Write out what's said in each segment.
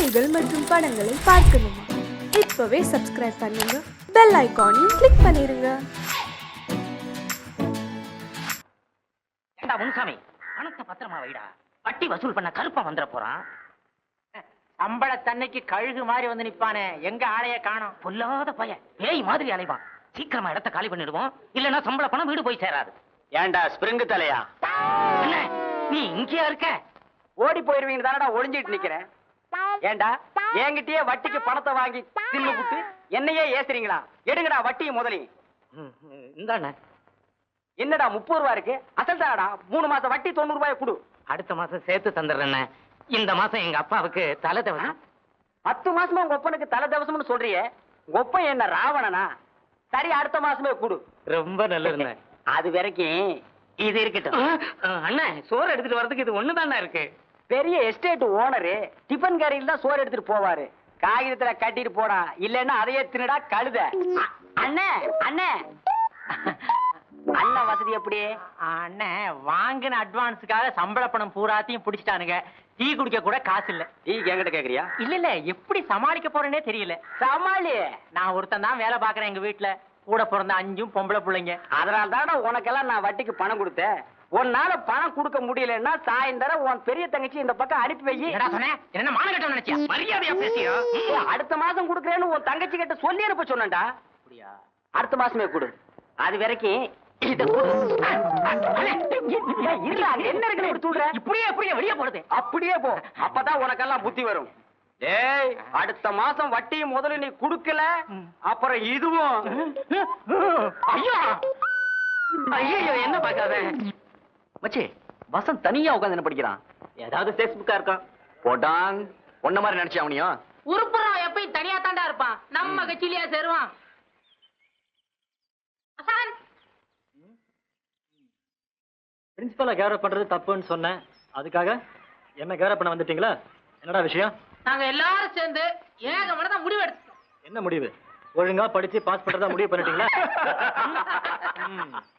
செய்திகள் மற்றும் படங்களை பார்க்கணுமா? இப்பவே சப்ஸ்கிரைப் பண்ணுங்க, பெல் ஐகானையும் கிளிக் பண்ணிருங்க. ஏண்டா முன்சாமி, பணத்தை பத்திரமா வைடா. வட்டி வசூல் பண்ண கருப்பா வந்துட போறான். சம்பளத்தன்னைக்கு கழுகு மாதிரி வந்து நிப்பானே, எங்க ஆளைய காணோம். பொல்லாத பையன், பேய் மாதிரி அலைவான். சீக்கிரமா இடத்த காலி பண்ணிடுவோம், இல்லன்னா சம்பள பணம் வீடு போய் சேராது. ஏண்டா ஸ்பிரிங்கு தலையா, என்ன நீ இங்கேயா இருக்க? ஓடி போயிருவீங்க தானடா ஒளிஞ்சிட்டு நிக்கிறேன். ஏண்டா என்கிட்டயே வட்டிக்கு பணத்தை வாங்கி தின்னு புட்டு என்னையே ஏசுறீங்களா? எடுங்கடா வட்டியை முதலையும். இந்தாண்ண. என்னடா 30 ரூபா இருக்கு, அசல் தானடா. 3 மாசம் வட்டி 90 ரூபாய் கொடு. அடுத்த மாசம் சேர்த்து தந்துடுறேன். இந்த மாசம் எங்க அப்பாவுக்கு தலை தவசம். 10 மாசமா உங்க ஒப்பனுக்கு தலை தவசம்னு சொல்றியே, உங்க ஒப்பன் என்ன ராவணனா? சரி, அடுத்த மாசமே கொடு. ரொம்ப நல்லதுண்ணே. அது வரைக்கும் இது இருக்கட்டும். அண்ணா, சோறு எடுத்துட்டு வரதுக்கு இது ஒண்ணுதானே இருக்கு. பெரிய எஸ்டேட் ஓனரு டிபன் கரையில் தான் சோறு எடுத்துட்டு போவாரு. காகிதத்துல கட்டிட்டு போடா, இல்லன்னா அதையே தின்னுடா கழுத. அண்ணே அண்ணே அண்ணன் வசதி எப்படி? அண்ணன் வாங்கின அட்வான்ஸுக்காக சம்பள பணம் பூராத்தையும் பிடிச்சிட்டானுங்க. டீ குடிக்க கூட காசு இல்ல. டீ என்கிட்ட கேக்குறியா? இல்ல எப்படி சமாளிக்க போறேனே தெரியல. சமாளி. நான் ஒருத்தன் தான் வேலை பாக்குறேன் எங்க வீட்டுல. கூட பிறந்த 5 பொம்பளை பிள்ளைங்க. அதனால தானே உனக்கெல்லாம் நான் வட்டிக்கு பணம் கொடுத்தேன். உன்னால பணம் கொடுக்க முடியலன்னா சாயந்தரம் உன் பெரிய தங்கச்சி இந்த பக்கம் அனுப்பி வை. என்ன மானகட்டம் நினைச்சியா? மரியாதையா பேசியா? அடுத்த மாசம் கொடுக்கறேன்னு உன் தங்கச்சி கிட்ட சொல்லி அனுப்ப சொன்னேன்டா. அப்படியா? அடுத்த மாசமே கொடு. அது வரைக்கும் இத கொடு. என்ன இருக்கு சொல்ற? இப்படியே வெளியே போடுது. அப்படியே போ, அப்பதான் உனக்கெல்லாம் புத்தி வரும். ஏய், அடுத்த மாசம் வட்டி முதல்ல நீ குடுக்கல, அப்புறம் இதுவும். ஐயோ ஐயோ, என்ன பாக்காத மச்சி, வசந்த் தனியா உட்கார்ந்து என்ன படிக்கிறான்? ஏதாவது பேஸ்புக்கா இருக்கான் போட்டான். ஒன்ன மாதிரி நினைச்சு அவனையும் உருப்புறான். எப்பயும் தனியா தாண்டா இருப்பான். நம்ம கட்சியிலேயே சேருவான். பிரின்சிபலை கேரப் பண்றது தப்புன்னு சொன்னேன். அதுக்காக என்ன கேரப் பண்ண வந்துட்டீங்களா? என்னடா விஷயம்? நாங்க எல்லாரும் சேர்ந்து ஏகமனதா முடிவு எடுத்தோம். என்ன முடிவு? ஒழுங்கா படிச்சு பாஸ் பண்றதா முடிவு பண்ணிட்டீங்களா?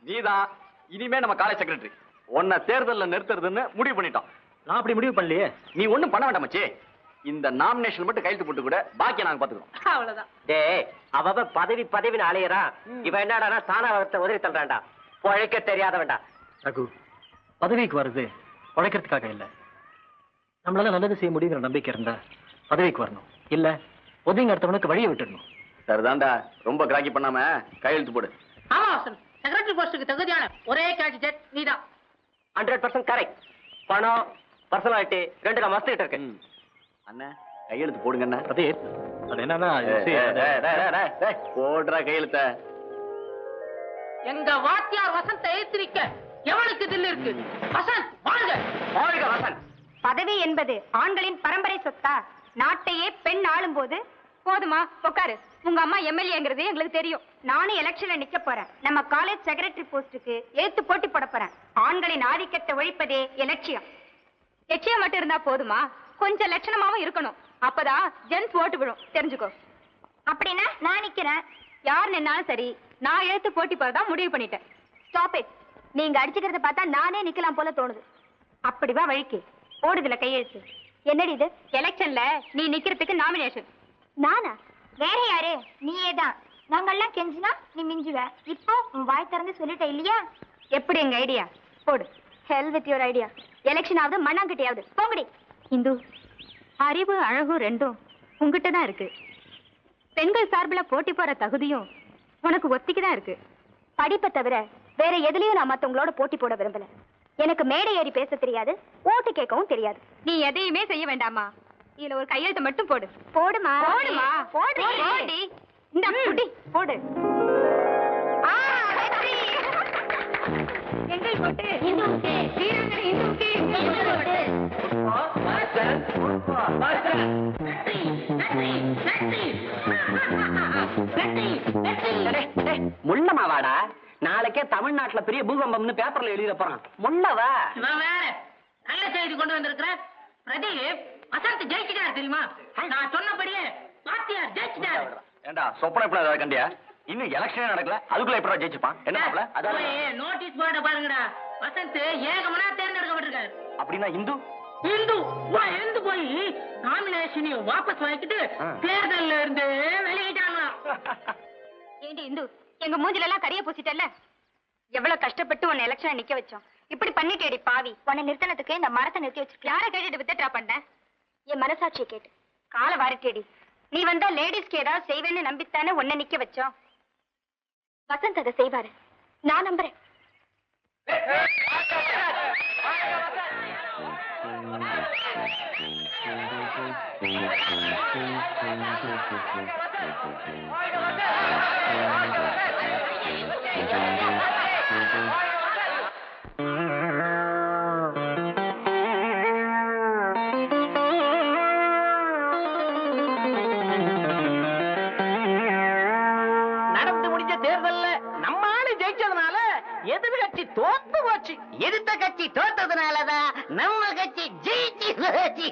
நீதான் இனிமே நம்ம காலேஜ் செக்ரட்டரி. உன்னை தேர்தல்ல நிறுத்துறதுன்னு முடிவு பண்ணிட்டோம். நான் அப்படி முடிவு பண்ணலையே. நீ ஒண்ணும் பண்ண வேண்டாம் மச்சி. இந்த நாமினேஷன் மட்டும் கையெழுத்து போட்டு கூட பாக்கிய நாங்க பாத்துக்கிறோம். அவ்வளவுதான். டேய், அவ பதவின்னு அலையறான். இவன் என்னடா தானா வரத்தை உதறி தள்ளுறான்டா. பழைக்க தெரியாதவன்டா. ரகு, பதவிக்கு வருது உழைக்கிறதுக்காக இல்ல. நம்மளால நல்லது செய்ய முடியுங்கிற நம்பிக்கை இருந்தா பதவிக்கு வரணும். இல்ல ஒதுங்க அடுத்தவனுக்கு வழியை விட்டுடணும். சரிதான்டா, ரொம்ப கிராக்கி பண்ணாம கையெழுத்து போடு. ஆமா வசந்த், செக்ரட்டரி போஸ்டுக்கு தகுதியான ஒரே கேண்டிடேட் நீதான். 100% கரெக்ட். பணம், பர்சனாலிட்டி ரெண்டு நான் மஸ்ட் இருக்கு. அண்ணா, கையெழுத்து போடுங்க அண்ணா. அது என்னன்னா போடுறா கையெழுத்த. எங்க வாத்தியார் வசந்த் எழுத்திருக்க எவனுக்கு தில்லு இருக்கு? வசந்த் வாழ்க! வாழ்க வசந்த்! பதவி என்பது ஆண்களின் பரம்பரை சொத்தா? நாட்டையே பெண் ஆளும் போது போதுமா? உட்காரு. உங்க அம்மா எம்எல்ஏங்கிறது எங்களுக்கு தெரியும். நானும் எலெக்ஷன்ல நிக்க போறேன். நம்ம காலேஜ் செக்ரட்டரி போஸ்டுக்கு ஏத்து போட்டி போட போறேன். ஆண்களின் ஆதிக்கத்தை ஒழிப்பதே எலட்சியம். லட்சியம் மட்டும் இருந்தா போதுமா? கொஞ்சம் லட்சணமாவும் இருக்கணும். அப்பதான் ஜென்ஸ் ஓட்டு விழும், தெரிஞ்சுக்கோ. அப்படின்னா நான் நிக்கிறேன். யார் நின்னாலும் சரி, நான் எழுத்து போட்டி போறதா முடிவு பண்ணிட்டேன். Stop it. நீங்க அடிச்சுக்கிறத பார்த்தா நானே நிக்கலாம் போல தோணுது. அப்படிவா வழிக்கு ஓடுதுல கையெழுத்து. என்னடி இது? எலெக்ஷன்ல நீ நிக்கிறதுக்கு நாமினேஷன். நானா? வேற யாரு? நீயே தான். நாங்கெல்லாம் கெஞ்சினா நீ மிஞ்சுவ. இப்போ உன் வாய் திறந்து சொல்லிட்ட இல்லையா? எப்படி எங்க ஐடியா? போடு. Hell with your idea. Election ஆகுது, மண்ணாங்கட்டியாவது. போங்கடி. இந்து, அறிவு அழகு ரெண்டும் உங்ககிட்ட தான் இருக்கு. பெண்கள் சார்பில் போட்டி போற தகுதியும் உனக்கு ஒத்திக்குதான் இருக்கு. படிப்பை தவிர வேற எதுலயும் நான் மத்தவங்களோட போட்டி போட விரும்பல. எனக்கு மேடை ஏறி பேச தெரியாது, ஓட்டு கேட்கவும் தெரியாது. நீ எதையுமே செய்ய வேண்டாமா? இதுல ஒரு கையெழுத்து மட்டும் போடு. போடுமா? போடுமா? போடு. போடி. இந்த புடி போடு. எங்கள் போட்டு இந்துவுக்கு, வீராங்கனை இந்துவுக்கு எங்கள் போட்டு. முள்ளமாவாடா, நாளைக்கே தமிழ்நாட்டுல பெரிய பூகம்பம்னு பேப்பர்ல எழுத போறான். முள்ளவா? நான் வேற நல்ல செய்தி கொண்டு வந்திருக்கிறேன். பிரதீப் வசந்த் ஜெயிச்சிட்டாரு தெரியுமா? நான் சொன்னபடியே வாத்தியார் ஜெயிச்சிட்டாரு. ஏண்டா சொப்பனை எப்படி ஏதாவது கண்டியா? இன்னும் எலெக்ஷனே நடக்கல, அதுக்குள்ள எப்படி ஜெயிச்சுப்பான்? என்ன நோட்டீஸ் போர்ட பாருங்கடா. வசந்த் ஏகமனா தேர்ந்தெடுக்கப்பட்டிருக்காரு. அப்படின்னா இந்து இந்து எழுந்து போய் நாமினேஷனையும் வாபஸ் வாங்கிட்டு தேர்தல்ல இருந்து வெளியிட்டாங்களாம். ஏண்டி இந்து, எங்க மூஞ்சில எல்லாம் கரிய பூசிட்டல்ல. எவ்வளவு கஷ்டப்பட்டு உன்னை எலெக்ஷன் நிக்க வச்சோம். இப்படி பண்ணிட்டேடி பாவி. உன்னை நிறுத்தனத்துக்கு இந்த மரத்தை நிறுத்தி வச்சிருக்க. யாரை கேட்டுட்டு வித்ட்ரா பண்ண? என் மனசாட்சியை கேட்டு. காலை வாரிட்டேடி. நீ வந்தா லேடிஸ்க்கு ஏதாவது செய்வேன்னு நம்பித்தானே உன்னை நிக்க வச்சோம். வசந்த் அதை செய்வாரு, நான் நம்புறேன். நடந்து முடிஞ்ச தேர்தல்ல நம்ம ஆளு ஜெயிச்சதுனால எதிர்கட்சி தோத்து போச்சு. எதிர்த்த கட்சி தோத்ததுனாலதான் நம்ம கட்சி ஜெயிச்சு போச்சு.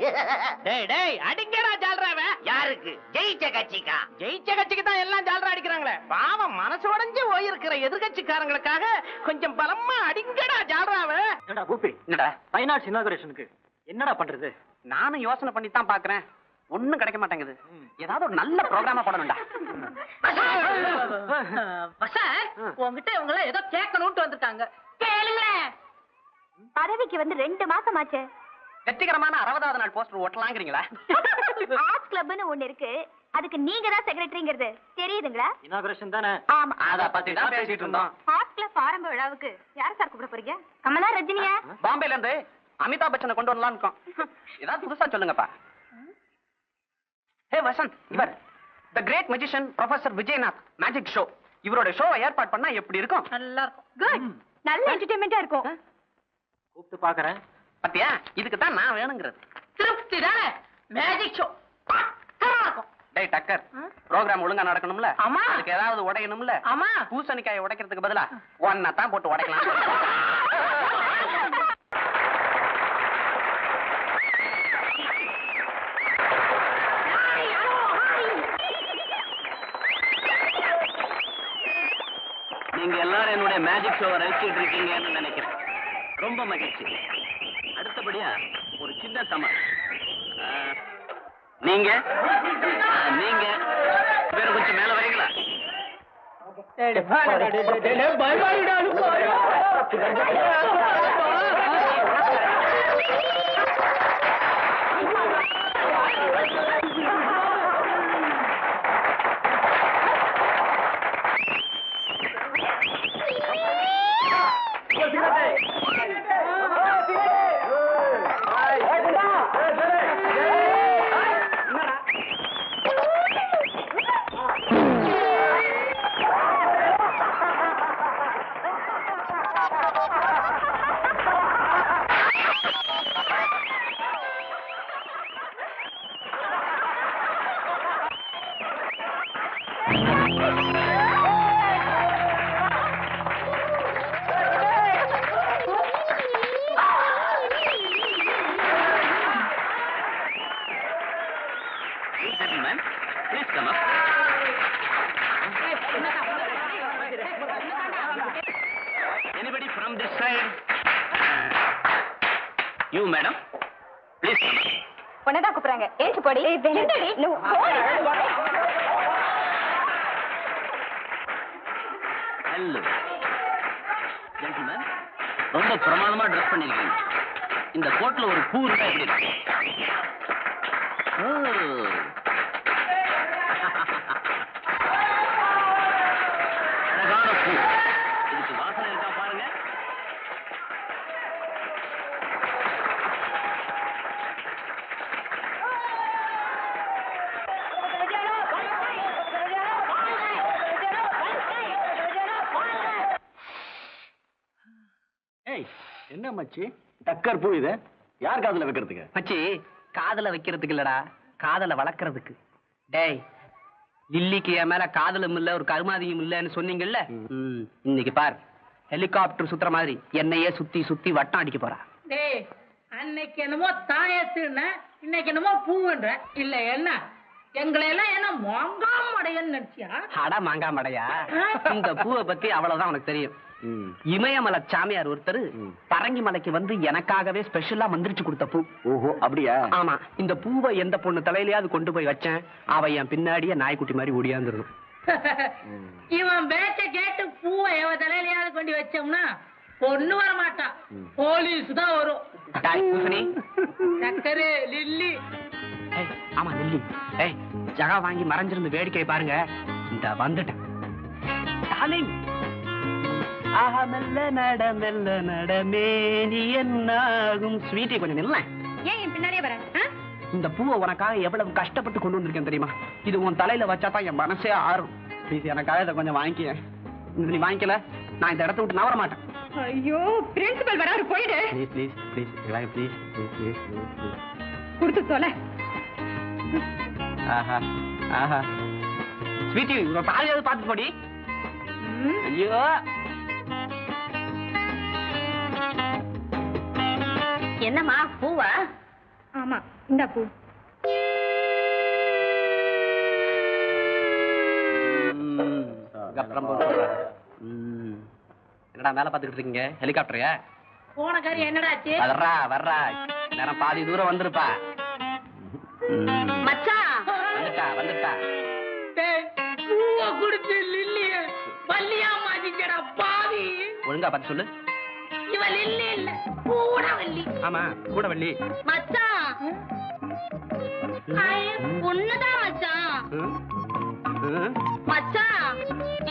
டேய் டேய் அடிங்கடா ஜால்ராவ. யாருக்கு? ஜெயிச்ச கட்சிக்கா? ஜெயிச்ச கட்சிக்கு தான் எல்லாம் ஜால்ரா அடிக்கிறாங்களே. பாவம் மனசு உடைஞ்சு போயிருக்கிற எதிர்கட்சிக்காரங்களுக்காக கொஞ்சம் பலமா அடிங்கடா ஜால்ராவ. என்னடா கூப்பி, என்னடா ஃபைனான்ஸ் இனாகுரேஷனுக்கு என்னடா பண்றது? நானும் யோசனை பண்ணி தான் பாக்குறேன். ஒண்ணும் கிடைக்க மாட்டேங்குது. ஏதாவது ஒரு நல்ல ப்ரோக்ராமா போடணும்டா. உங்ககிட்ட இவங்க எல்லாம் ஏதோ கேட்கணும்னு வந்திருக்காங்க. கேளுங்களேன். பதவிக்கு வந்து 2 மாசம் ஆச்சு. வெற்றிகரமான 60வது நாள் போஸ்டர் ஓட்டலாங்கிறீங்களா? ஆர்ட்ஸ் கிளப்னு ஒண்ணு இருக்கு. அதுக்கு நீங்க தான் செக்ரட்டரிங்கிறது தெரியுதுங்களா? இனாகுரேஷன் தானே? ஆமா. அத பத்தி தான் பேசிட்டு இருந்தோம். ஆர்ட்ஸ் கிளப் ஆரம்ப விழாவுக்கு யார் சார் கூப்பிட போறீங்க? கமலா, ரஜினியா? பாம்பேல இருந்து அமிதாப் பச்சனை கொண்டு வரலாம்னு இருக்கோம். ஏதாவது புதுசா சொல்லுங்கப்பா. ஹே வசந்த், இவர் the great magician professor Vijayanath magic show. இவரோட ஷோவை ஏற்பாடு பண்ணா எப்படி இருக்கும்? நல்லா இருக்கும். குட். நல்ல என்டர்டெயின்மெண்டா இருக்கும். கூப்பிட்டு பாக்குறேன். பத்தியா, இதுக்கு தான் நான் வேணுங்கிறது. திருப்தி தானே? மேஜிக் ஷோ இருக்கும். டேய் டக்கர், ப்ரோகிராம் ஒழுங்கா நடக்கணும்ல? ஆமா. அதுக்கு ஏதாவது உடையணும்ல? ஆமா. பூசணிக்காயை உடைக்கிறதுக்கு பதிலா ஒன்ன தான் போட்டு உடைக்கலாம். நீங்க எல்லாரும் என்னுடைய மேஜிக் ஷோவை ரசிச்சிட்டு இருக்கீங்கன்னு நினைக்கிறேன். ரொம்ப மகிழ்ச்சி. அடுத்தபடியா ஒரு சின்ன சமாள். நீங்க வேற கொஞ்சம் மேல வரீங்களா? Gentlemen, please come up. Anybody from this side? You, madam, please come up. உன்னதான் கூப்பிடுறாங்க. ஏஞ்சு போடி. Hello. Gentlemen, ரொம்ப பிரமாதமா ட்ரெஸ் பண்ணிருக்கீங்க. இந்த கோட்ல ஒரு பூ இருந்தா எப்படி இருக்கு? அழகான பூ. இதுக்கு வாசனை இருக்கா பாருங்க. ஏய், என்ன மச்சி டக்கர் பூ இது? யார் காதுல வைக்கிறதுக்கு? மச்சி, காதல வைக்கிறதுக்கு இல்லடா, காதல வளர்க்கறதுக்கு. டேய், லில்லிக்கு என் மேல காதலும் இல்ல, ஒரு கருமாதியும் இல்லன்னு சொன்னீங்கல்ல, இன்னைக்கு பார், ஹெலிகாப்டர் சுத்துற மாதிரி என்னையே சுத்தி சுத்தி வட்டம் அடிக்க போறா. டேய், அன்னைக்கு என்னமோ தாயத்துன்னு, இன்னைக்கு என்னமோ பூவுன்ற. இல்ல என்ன, எங்களை எல்லாம் என்ன மாங்காமடையன்னு நினைச்சியா? அட மாங்காமடையா, இந்த பூவை பத்தி அவ்வளவுதான் உனக்கு தெரியும். இமயமலை சாமியார் ஒருத்தர் பரங்கி மலைக்கு வந்து எனக்காகவே ஸ்பெஷலா மந்திரிச்சு கொடுத்த பூ. ஓஹோ, அப்படியா? ஆமா, இந்த பூவை எந்த பொண்ணு தலையிலயாவது கொண்டு போய் வச்சேன், அவ என் பின்னாடியே நாய்க்குட்டி மாதிரி ஓடியாந்துருணும். இவன் பேச்ச கேட்டு பூவை எவன் தலையிலயாவது கொண்டு வச்சோம்னா பொண்ணு வர மாட்டான், போலீஸ் தான் வரும். சக்கரு லில்லி. ஆமா லில்லி. ஜகா வாங்கி மறைஞ்சிருந்து வேடிக்கை பாருங்க. இந்த வந்துட்டேன். மெல்ல நடமேனி என்னாகும். ஸ்வீட்டி கொஞ்சம் நில்ல. ஏன் என் பின்னாடியே வர? இந்த பூவை உனக்காக எவ்வளவு கஷ்டப்பட்டு கொண்டு வந்திருக்கேன் தெரியுமா? இது உன் தலையில வச்சாதான் என் மனசே ஆறும். ப்ளீஸ் எனக்காக இதை கொஞ்சம் வாங்கிக்க. நீ வாங்கிக்கல நான் இந்த இடத்த விட்டு நவர மாட்டேன். ஐயோ, பிரின்சிபல் வராரு, போயிடு. Please please please please please please கொடுத்து தொலை. ஆஹா ஆஹா. ஸ்வீட்டி பாதியாவது பார்த்து போடி. ஐயோ, என்னம்மா பூவா? ஆமா, இந்த பூ. என்னடா மேல பாத்துக்கிட்டு இருக்கீங்க? ஹெலிகாப்டரையா? போன காரியம் என்னடாச்சு? வர்றா வர்றா, நேரம் பாதி தூரம் வந்துருப்பா. மச்சான் வந்துட்டா வந்துட்டா. பூவை குடுத்து லில்லிய வள்ளியா மாத்திக்கடா பாவி. ஒழுங்கா பார்த்து சொல்லு. இவ லில்லி இல்ல, பூடா வள்ளி. ஆமா, கூட வள்ளி. மச்சான் பொண்ணுதான் மச்சான். மச்சான்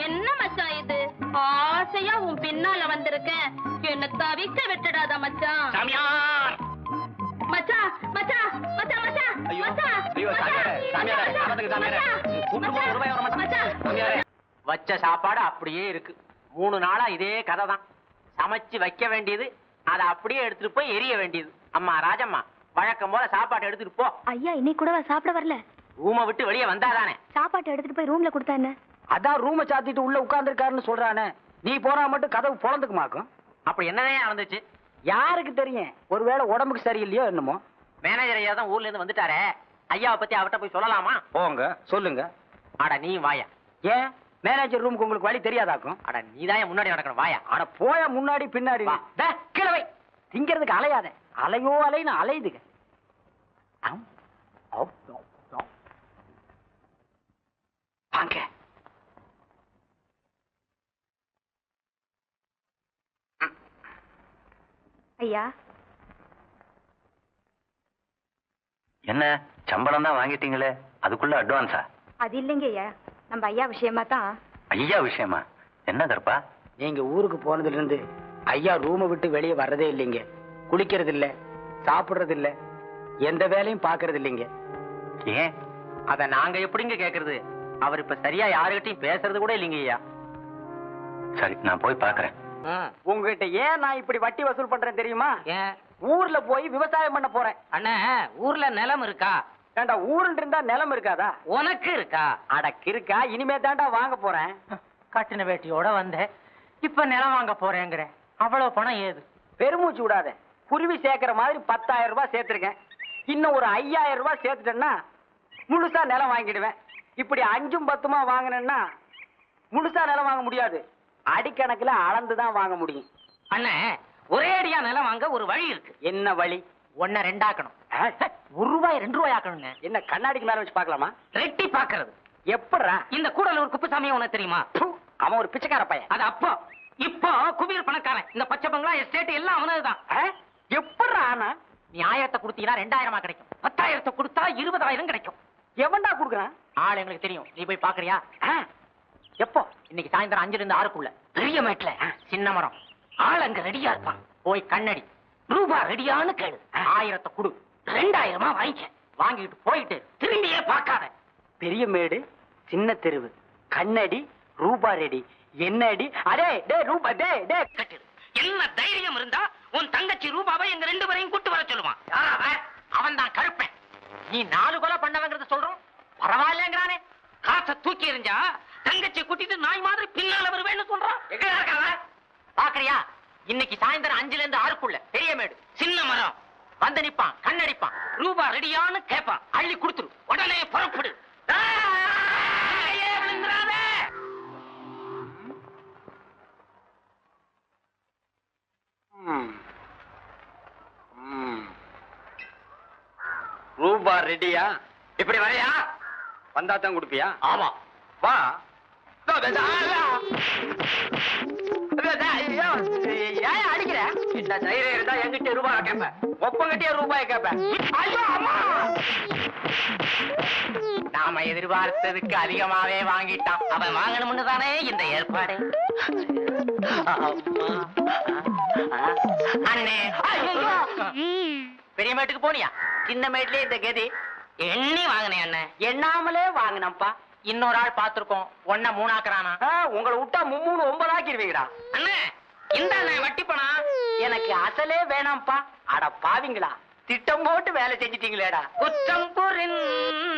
என்ன மச்சான் இது? ஆசையா உன் பின்னால வந்திருக்கேன், என்ன தவிக்க விட்டுடாத மச்சான். சாமியார். மச்சான் மச்சான் மச்சான் மச்சான். ஐயோ மச்சான், ஐயோ, சாமியாரே சாமியாரே, சாமத்துக்கு சாமியாரே, கூப்பிட்டு போய் ரூபாய் வர மாட்டேன். சாமியாரே, வச்ச சாப்பாடு அப்படியே இருக்கு. 3 நாளா இதே கதை தான். சமைச்சு வைக்க வேண்டியது, அதை அப்படியே எடுத்துட்டு போய் எரிய வேண்டியது. அம்மா ராஜம்மா, வழக்கம் போல சாப்பாடு எடுத்துட்டு போ. ஐயா இன்னைக்கு கூடவா சாப்பிட வரல? ரூமை விட்டு வெளியே வந்தாதானே. சாப்பாட்டு எடுத்துட்டு போய் ரூம்ல கொடுத்தா என்ன? அதான் ரூமை சாத்திட்டு உள்ள உட்கார்ந்துருக்காருன்னு சொல்றானே. நீ போனா மட்டும் கதவு பொழந்துக்குமாக்கும். அப்படி என்னதான் நடந்துச்சு? யாருக்கு தெரியும்? ஒருவேளை உடம்புக்கு சரியில்லையோ என்னமோ. மேனேஜர் ஐயா தான் ஊர்ல இருந்து வந்துட்டாரே, ஐயாவை பத்தி அவர்கிட்ட போய் சொல்லலாமா? போங்க சொல்லுங்க. அட நீ வாயா. ஏன் மேனேஜர் ரூமுக்கு உங்களுக்கு வழி தெரியாதாக்கும்? அட நீதான் முன்னாடி நடக்கணும், வாயா. அட போய முன்னாடி பின்னாடி. கிழவை திங்கிறதுக்கு அலையாத. அலையோ அலைன்னு அலையுதுங்க. வாங்க. ஐயா என்ன சம்பளம் தான் வாங்கிட்டீங்களே, அதுக்குள்ள அட்வான்ஸா? அது இல்லைங்க ஐயா, நம்ம ஐயா விஷயமா தான். ஐயா விஷயமா? என்ன கருப்பா? நீங்க ஊருக்கு போனதுல இருந்து ஐயா ரூமை விட்டு வெளியே வர்றதே இல்லைங்க. குளிக்கிறது இல்ல, சாப்பிடுறது இல்ல, எந்த வேலையும் பாக்குறது இல்லைங்க. ஏன்? அத நாங்க எப்படிங்க கேக்குறது? அவர் இப்ப சரியா யாருகிட்டையும் பேசுறது கூட இல்லைங்க ஐயா. சரி, நான் போய் பாக்குறேன். உங்ககிட்ட ஏன் நான் இப்படி வட்டி வசூல் பண்றேன் தெரியுமா? ஏன்? ஊர்ல போய் விவசாயம் பண்ண போறேன். அண்ணா, ஊர்ல நிலம் இருக்கா? ஏண்டா, ஊருன்னு இருந்தா நிலம் இருக்காதா? உனக்கு இருக்கா? அடக்கு இருக்கா? இனிமே தாண்டா வாங்க போறேன். கட்டின வேட்டியோட வந்தேன், இப்ப நிலம் வாங்க போறேங்கிற. அவ்வளவு பணம் ஏது? பெருமூச்சு விடாத. குருவி சேர்க்கிற மாதிரி 10,000 ரூபாய் சேர்த்திருக்கேன். இன்னும் ஒரு 5,000 ரூபாய் சேர்த்துட்டேன்னா முழுசா நிலம் வாங்கிடுவேன். இப்படி 5ம் 10மா வாங்கினேன்னா முழுசா நிலம் வாங்க முடியாது. அடிக்கணக்குல அளந்துதான் வாங்க முடியும். அண்ணே, ஒரே அடியா நிலம் வாங்க ஒரு வழி இருக்கு. என்ன வழி? 1 2 ஆக்கணும். 1 ரூபாய் 2 ரூபாய் ஆக்கணுங்க. என்ன கண்ணாடிக்கு மேல வச்சு பாக்கலாமா? ரெட்டி பாக்குறது. எப்படா? இந்த கூடலூர் குப்புசாமி உனக்கு தெரியுமா? அவன் ஒரு பிச்சைக்கார பையன். அது அப்போ. இப்போ குபீர் பணக்காரன். இந்த பச்சை பங்களா எஸ்டேட் எல்லாம் அவனதுதான். எப்படா? ஆனா நீ 1000 கொடுத்தீங்கன்னா 2000 கிடைக்கும். 10,000 கொடுத்தா 20,000 கிடைக்கும். எவன்டா குடுக்குறான்? ஆள் எங்களுக்கு தெரியும். நீ போய் பாக்குறியா? எப்போ? இன்னைக்கு சாயந்தரம் 5 to 6 பெரிய மேட்ல சின்ன மரம். ஆள் அங்க ரெடியா இருப்பான். போய் கண்ணடி. ரூபா ரெடியான்னு கேளு. 1000 கொடு. 2000 வாங்கிக்க. வாங்கிட்டு போயிட்டு திரும்பியே பார்க்காத. பெரிய மேடு, சின்ன தெருவு, கண்ணடி, ரூபா ரெடி. என்ன அடி? அடே டே ரூபா டே டே கட்டு. என்ன தைரியம் இருந்தா உன் தங்கச்சி ரூபாவை எங்க 2 பேரையும் கூட்டு வர சொல்லுவான். அவன் தான் கருப்பேன். நீ 4 கொலை பண்ணவங்கிறத சொல்றோம். பரவாயில்லங்கிறானே. காசை தூக்கி எறிஞ்சா தங்கச்சி கூட்டிட்டு நாய் மாதிரி பின்னால வருவேன்னு சொல்றான். எங்க இருக்காங்க பாக்குறியா? இன்னைக்கு சாயந்தரம் 5 to 6 பெரிய மேடு, சின்ன மரம். வந்து நிப்பான், கண்ணடிப்பான், ரூபா ரெடியான்னு கேட்பான். அள்ளி கொடுத்துரு. உடனே புறப்படு. ரெடியா? இப்படி வரையா? வந்தா தான் கொடுப்பியா? ஆமா. வா. ஏன் அடிக்கிற? இந்த தைரியம் இருந்தா என்கிட்ட ரூபாய் கேட்பேன், ஒப்பங்கிட்டே ரூபாய் கேட்பேன். ஐயோ அம்மா! நாம எதிர்பார்த்ததுக்கு அதிகமாவே வாங்கிட்டான். அவன் வாங்கணும்னு தானே இந்த ஏற்பாடு. அண்ணே, பெரிய மேட்டுக்கு போனியா? சின்ன மேட்லயே இந்த கதி. எண்ணி வாங்கினேன் அண்ணன். எண்ணாமலே வாங்கினப்பா. இன்னொரு ஆள் பாத்துருக்கோம், ஒன்ன 3 ஆக்குறானா. உங்களை விட்டா 3 9 ஆக்கிடுவீங்கடா. அண்ணே, இந்த வட்டி பணம் எனக்கு அசலே வேணாம்ப்பா. அட பாவிங்களா, திட்டம் போட்டு வேலை செஞ்சிட்டீங்களேடா. குற்றம் புரிந்த